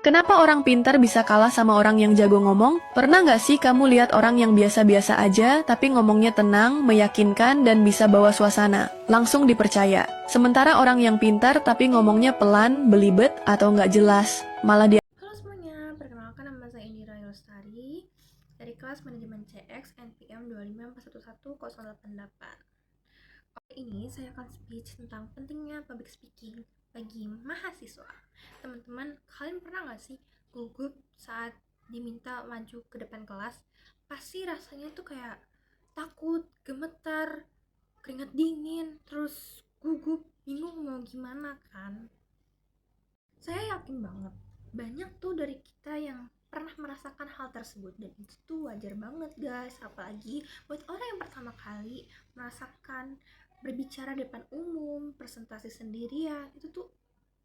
Kenapa orang pintar bisa kalah sama orang yang jago ngomong? Pernah nggak sih kamu lihat orang yang biasa-biasa aja, tapi ngomongnya tenang, meyakinkan, dan bisa bawa suasana? Langsung dipercaya. Sementara orang yang pintar tapi ngomongnya pelan, belibet, atau nggak jelas, malah dia. Halo semuanya, perkenalkan nama saya Indira Yostari dari kelas manajemen CX NPM 254110888. Kali ini saya akan speech tentang pentingnya public speaking bagi mahasiswa. Teman-teman, kalian pernah nggak sih gugup saat diminta maju ke depan kelas? Pasti rasanya tuh kayak takut, gemetar, keringat dingin, terus gugup, bingung mau gimana kan? Saya yakin banget banyak tuh dari kita yang pernah merasakan hal tersebut, dan itu tuh wajar banget guys, apalagi buat orang yang pertama kali merasakan berbicara depan umum, presentasi sendirian, itu tuh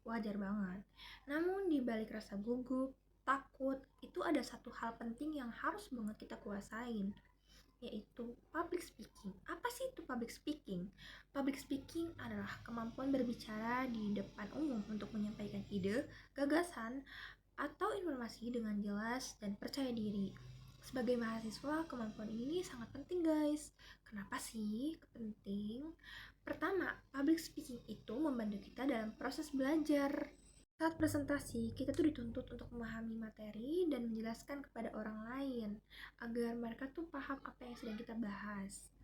wajar banget. Namun di balik rasa gugup, takut, itu ada satu hal penting yang harus banget kita kuasain, yaitu public speaking. Apa sih itu public speaking? Public speaking adalah kemampuan berbicara di depan umum untuk menyampaikan ide, gagasan, atau informasi dengan jelas dan percaya diri. Sebagai mahasiswa, kemampuan ini sangat penting guys. Kenapa sih penting? Pertama, public speaking itu membantu kita dalam proses belajar. Saat presentasi, kita tuh dituntut untuk memahami materi dan menjelaskan kepada orang lain agar mereka tuh paham apa yang sedang kita bahas.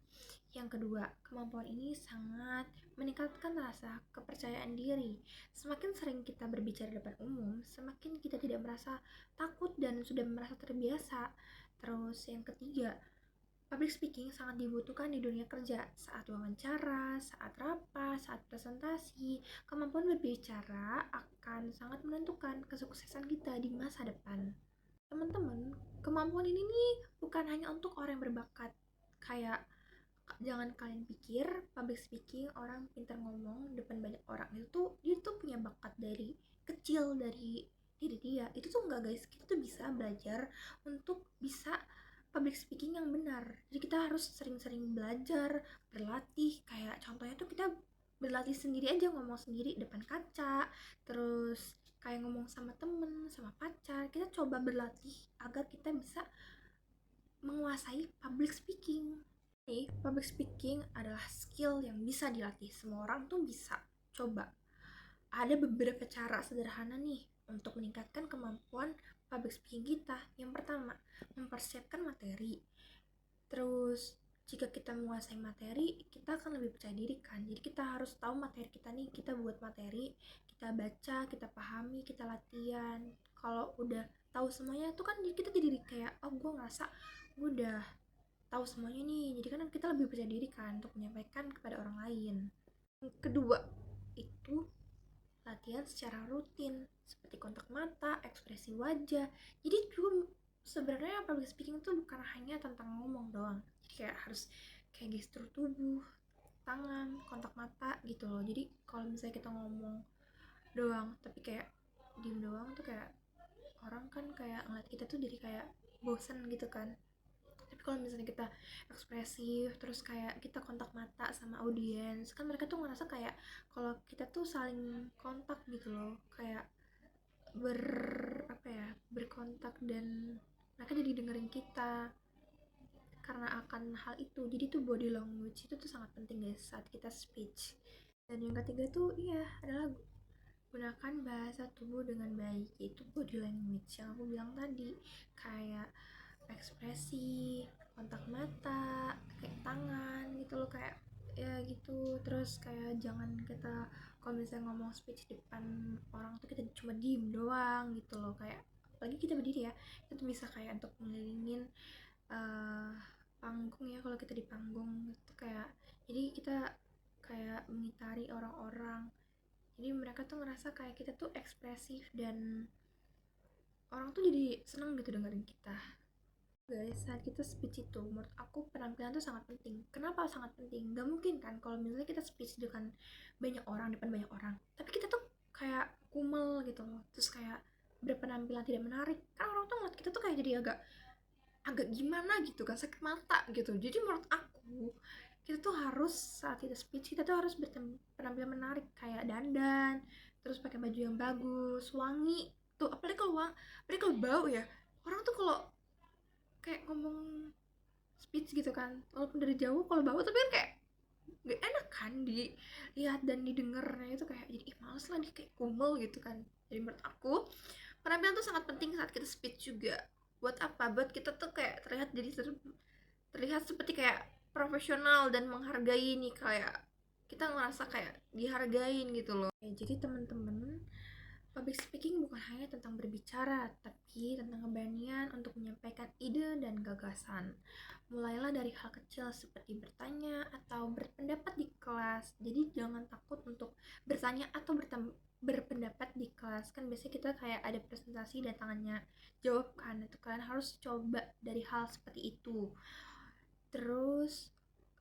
Yang kedua, kemampuan ini sangat meningkatkan rasa kepercayaan diri. Semakin sering kita berbicara di depan umum, semakin kita tidak merasa takut dan sudah merasa terbiasa. Terus yang ketiga, public speaking sangat dibutuhkan di dunia kerja, saat wawancara, saat rapat, saat presentasi. Kemampuan berbicara akan sangat menentukan kesuksesan kita di masa depan. Teman-teman, kemampuan ini nih bukan hanya untuk orang yang berbakat. Kayak, jangan kalian pikir public speaking, orang pintar ngomong depan banyak orang itu tuh dia tuh punya bakat dari kecil, dari diri dia. Itu tuh enggak guys, kita tuh bisa belajar untuk bisa public speaking yang benar. Jadi kita harus sering-sering belajar, berlatih. Kayak contohnya tuh kita berlatih sendiri aja, ngomong sendiri depan kaca, terus kayak ngomong sama temen, sama pacar. Kita coba berlatih agar kita bisa menguasai public speaking. Nih, public speaking adalah skill yang bisa dilatih. Semua orang tuh bisa coba. Ada beberapa cara sederhana nih untuk meningkatkan kemampuan public speaking kita. Yang pertama, mempersiapkan materi. Terus, jika kita menguasai materi, kita akan lebih percaya diri kan. Jadi kita harus tahu materi kita nih, kita buat materi, kita baca, kita pahami, kita latihan. Kalau udah tahu semuanya tuh kan kita jadi kayak, oh gue ngerasa gue udah tahu semuanya nih. Jadi kan kita lebih percaya diri kan untuk menyampaikan kepada orang lain. Yang kedua, itu latihan secara rutin seperti kontak mata, ekspresi wajah. Jadi juga sebenarnya public speaking itu bukan hanya tentang ngomong doang. Jadi kayak harus kayak gestur tubuh, tangan, kontak mata gitu loh. Jadi kalau misalnya kita ngomong doang tapi kayak diem doang tuh kayak orang kan kayak ngeliat kita tuh jadi kayak bosen gitu kan. Tapi kalau misalnya kita ekspresif, terus kayak kita kontak mata sama audiens, kan mereka tuh ngerasa kayak kalau kita tuh saling kontak gitu loh, kayak ber apa ya, berkontak, dan mereka jadi dengerin kita karena akan hal itu. Jadi tuh body language itu tuh sangat penting guys saat kita speech. Dan yang ketiga tuh iya adalah gunakan bahasa tubuh dengan baik, yaitu body language yang aku bilang tadi, kayak ekspresi, kontak mata, kayak tangan gitu loh, kayak ya gitu. Terus kayak jangan kita kalau misalnya ngomong speech depan orang tuh kita cuma diem doang gitu loh, kayak apalagi kita berdiri ya, kita tuh bisa kayak untuk ngelilingin uh, panggung ya. Kalau kita di panggung itu kayak, jadi kita kayak mengitari orang-orang, jadi mereka tuh ngerasa kayak kita tuh ekspresif dan orang tuh jadi seneng gitu dengerin kita. Guys, saat kita speech itu menurut aku penampilan tuh sangat penting. Kenapa sangat penting? Gak mungkin kan kalau misalnya kita speech dengan banyak orang, depan banyak orang, tapi kita tuh kayak kumel gitu loh, terus kayak berpenampilan tidak menarik, kan orang tuh ngeliat kita tuh kayak jadi agak agak gimana gitu kan, sakit mata gitu. Jadi menurut aku kita tuh harus saat kita speech kita tuh harus berpenampilan menarik, kayak dandan, terus pakai baju yang bagus, wangi, tuh, apalagi kalau bau ya, orang tuh kalau kayak ngomong speech gitu kan, walaupun dari jauh kalau bau tapi kan kayak gak enak kan dilihat dan didengarnya, itu kayak jadi males lah, kayak kumel gitu kan. Jadi menurut aku penampilan tuh sangat penting saat kita speech juga. Buat apa? Buat kita tuh kayak terlihat seperti kayak profesional dan menghargai nih, kayak kita ngerasa kayak dihargain gitu loh. Jadi teman-teman, public speaking bukan hanya tentang berbicara, tapi tentang keberanian untuk menyampaikan ide dan gagasan. Mulailah dari hal kecil seperti bertanya atau berpendapat di kelas. Jadi jangan takut untuk bertanya atau berpendapat di kelas. Kan biasanya kita kayak ada presentasi dan tangannya jawab kan. Itu kalian harus coba dari hal seperti itu. Terus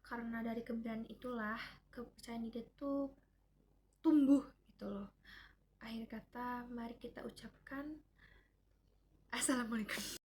karena dari keberanian itulah kepercayaan diri tuh tumbuh gitu loh. Akhir kata, mari kita ucapkan Assalamualaikum.